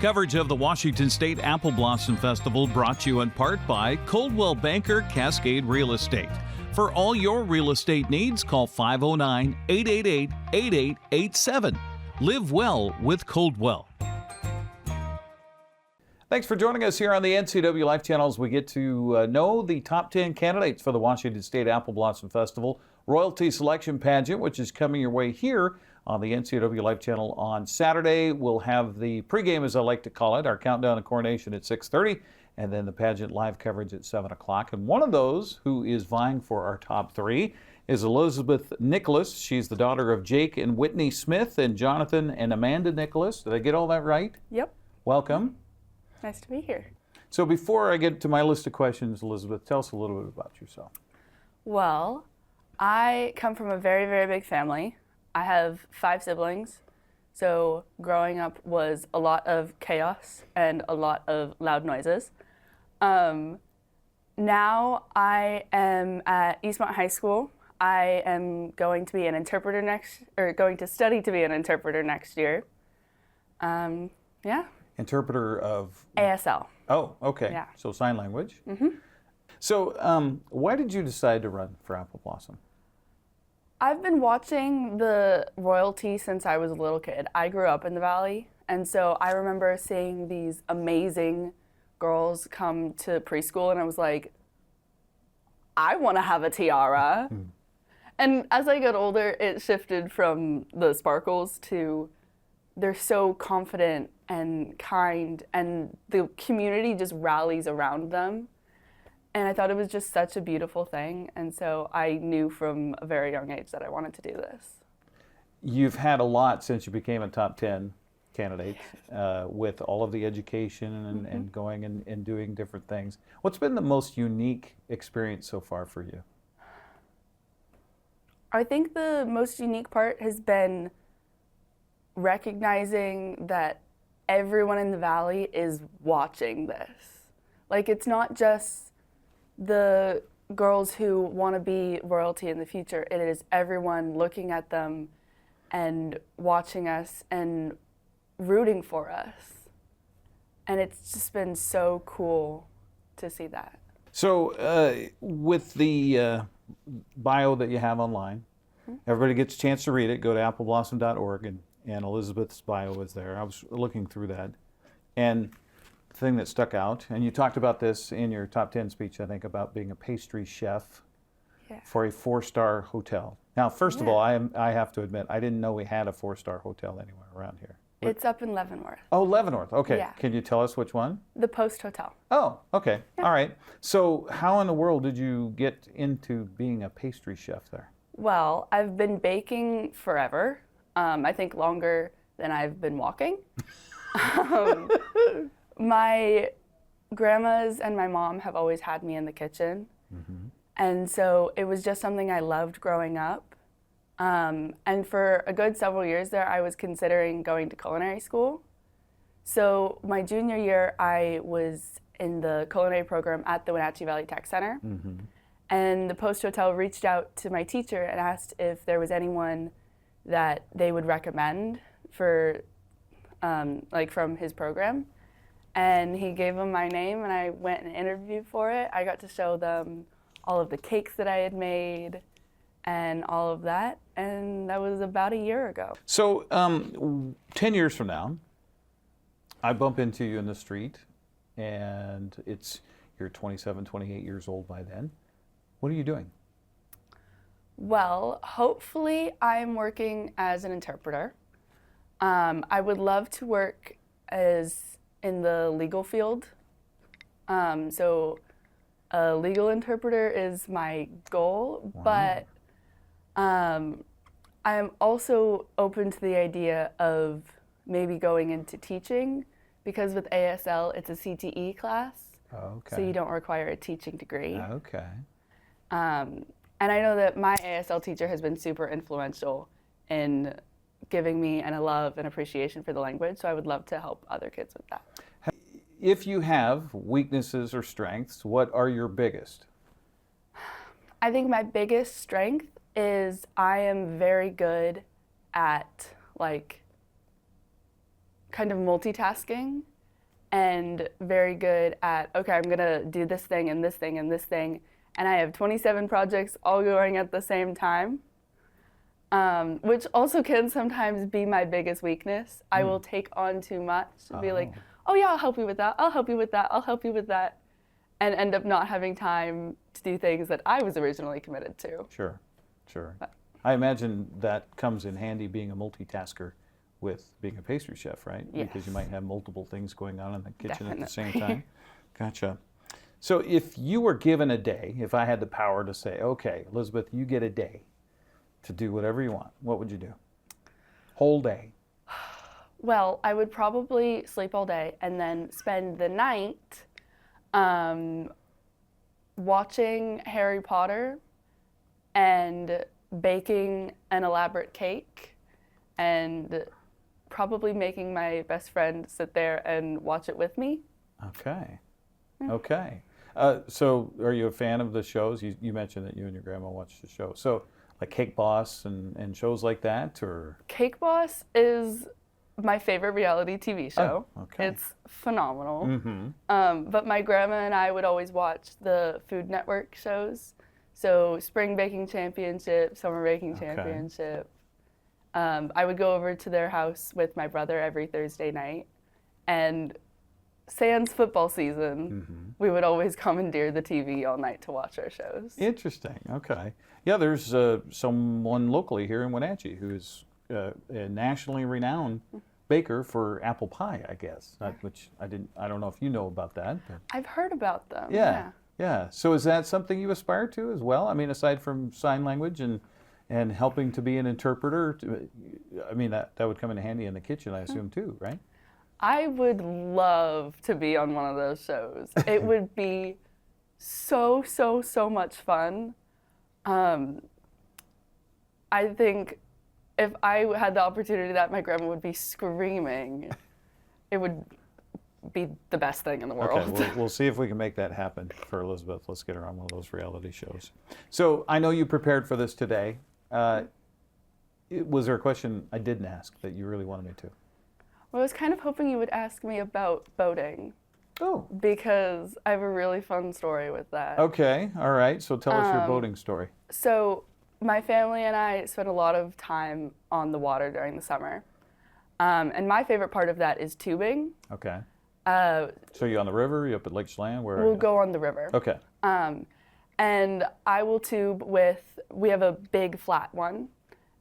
Coverage of the Washington State Apple Blossom Festival brought to you in part by Coldwell Banker Cascade Real Estate. For all your real estate needs, call 509-888-8887. Live well with Coldwell. Thanks for joining us here on the NCWLIFE channels. We get to know the top 10 candidates for the Washington State Apple Blossom Festival Royalty Selection Pageant, which is coming your way here on the NCWLIFE channel on Saturday. We'll have the pregame, as I like to call it, our countdown and coronation at 6:30, and then the pageant live coverage at 7 o'clock. And one of those who is vying for our top three is Elizabeth Nikolas. She's the daughter of Jake and Whitney Smith and Jonathan and Amanda Nikolas. Did I get all that right? Yep. Welcome. Nice to be here. So before I get to my list of questions, Elizabeth, tell us a little bit about yourself. Well, I come from a very, very big family. I have 5 siblings, so growing up was a lot of chaos and a lot of loud noises. Now I am at Eastmont High School. I am going to be an interpreter going to study to be an interpreter next year. Yeah. Interpreter of? ASL. Oh, okay. Yeah. So sign language. Mm-hmm. So why did you decide to run for Apple Blossom? I've been watching the royalty since I was a little kid. I grew up in the Valley, and so I remember seeing these amazing girls come to preschool, and I was like, I want to have a tiara. And as I got older, it shifted from the sparkles to they're so confident and kind, and the community just rallies around them. And I thought it was just such a beautiful thing, and so I knew from a very young age that I wanted to do this. You've had a lot since you became a top 10 candidate with all of the education and going and doing different things. What's been the most unique experience so far for you? I think the most unique part has been recognizing that everyone in the Valley is watching this. Like, it's not just the girls who want to be royalty in the future. It is everyone looking at them and watching us and rooting for us. And it's just been so cool to see that. So with the bio that you have online, everybody gets a chance to read it. Go to appleblossom.org, and Elizabeth's bio is there. I was looking through that. And the thing that stuck out, and you talked about this in your top 10 speech, I think, about being a pastry chef for a 4-star hotel. Now, first of all, I have to admit, I didn't know we had a 4-star hotel anywhere around here. It's up in Leavenworth. Oh, Leavenworth. Okay. Yeah. Can you tell us which one? The Post Hotel. Oh, okay. Yeah. All right. So how in the world did you get into being a pastry chef there? Well, I've been baking forever. I think longer than I've been walking. My grandmas and my mom have always had me in the kitchen. And so it was just something I loved growing up. And for a good several years there, I was considering going to culinary school. So my junior year, I was in the culinary program at the Wenatchee Valley Tech Center. And the Post Hotel reached out to my teacher and asked if there was anyone that they would recommend for, from his program. And he gave them my name, and I went and interviewed for it. I got to show them all of the cakes that I had made and all of that, and that was about a year ago. So 10 years from now, I bump into you in the street, and you're 27, 28 years old by then. What are you doing? Well, hopefully I'm working as an interpreter. I would love to work in the legal field. So a legal interpreter is my goal, but I'm also open to the idea of maybe going into teaching, because with ASL, it's a CTE class. Okay. So you don't require a teaching degree. Okay. And I know that my ASL teacher has been super influential in giving me a love and appreciation for the language, so I would love to help other kids with that. If you have weaknesses or strengths, what are your biggest? I think my biggest strength is I am very good at kind of multitasking and very good at, okay, I'm gonna do this thing and this thing and this thing, and I have 27 projects all going at the same time, which also can sometimes be my biggest weakness. I will take on too much and be like, oh yeah, I'll help you with that, I'll help you with that, I'll help you with that, and end up not having time to do things that I was originally committed to. Sure, sure. But I imagine that comes in handy being a multitasker with being a pastry chef, right? Yes. Because you might have multiple things going on in the kitchen Definitely. at the same time. Gotcha. So if you were given a day, if I had the power to say, okay, Elizabeth, you get a day to do whatever you want, what would you do? Whole day. Well, I would probably sleep all day and then spend the night watching Harry Potter and baking an elaborate cake and probably making my best friend sit there and watch it with me. Okay. Okay. So are you a fan of the shows? You mentioned that you and your grandma watched the show. So like Cake Boss and shows like that, or? Cake Boss is my favorite reality TV show. Oh, okay. It's phenomenal. Mm-hmm. But my grandma and I would always watch the Food Network shows. So Spring Baking Championship, Summer Baking Championship. I would go over to their house with my brother every Thursday night, and sans football season, we would always commandeer the TV all night to watch our shows. Interesting. Okay. Yeah, there's someone locally here in Wenatchee who's a nationally renowned baker for apple pie, I guess. Which I don't know if you know about that. But. I've heard about them. Yeah. Yeah. So is that something you aspire to as well? I mean, aside from sign language and helping to be an interpreter, I mean, that would come in handy in the kitchen, I assume, too, right? I would love to be on one of those shows. It would be so, so, so much fun. I think if I had the opportunity that, my grandma would be screaming. It would be the best thing in the world. Okay, we'll see if we can make that happen for Elizabeth. Let's get her on one of those reality shows. So I know you prepared for this today. Was there a question I didn't ask that you really wanted me to? Well, I was kind of hoping you would ask me about boating. Oh. Because I have a really fun story with that. Okay, all right. So tell us your boating story. So my family and I spend a lot of time on the water during the summer. And my favorite part of that is tubing. Okay. So you on the river? You up at Lake Chelan? Where? We'll go on the river. Okay. And I will tube with, we have a big flat one,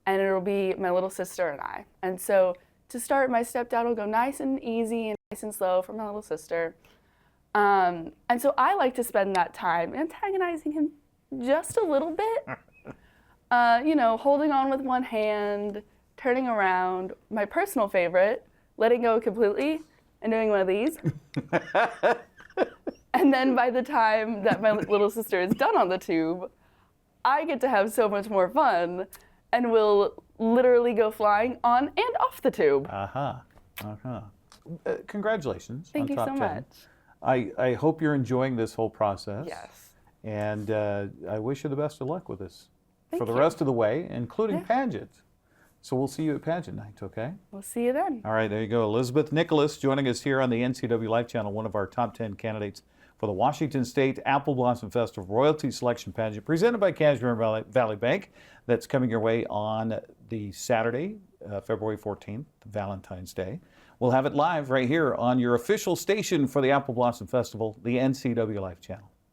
and it'll be my little sister and I. And so to start, my stepdad will go nice and easy and nice and slow for my little sister. And so I like to spend that time antagonizing him just a little bit. You know, holding on with one hand, turning around. My personal favorite, letting go completely and doing one of these. And then by the time that my little sister is done on the tube, I get to have so much more fun and will literally go flying on and off the tube. Congratulations. Thank on you top so 10. much. I hope you're enjoying this whole process. Yes. And I wish you the best of luck with this Thank for the you. rest of the way, including Yeah. pageant. So we'll see you at pageant night, okay? We'll see you then. All right, there you go. Elizabeth Nikolas joining us here on the NCWLIFE channel, one of our top 10 candidates for the Washington State Apple Blossom Festival Royalty Selection Pageant, presented by Cashmere Valley Bank. That's coming your way on the Saturday, February 14th, Valentine's Day. We'll have it live right here on your official station for the Apple Blossom Festival, the NCWLIFE channel.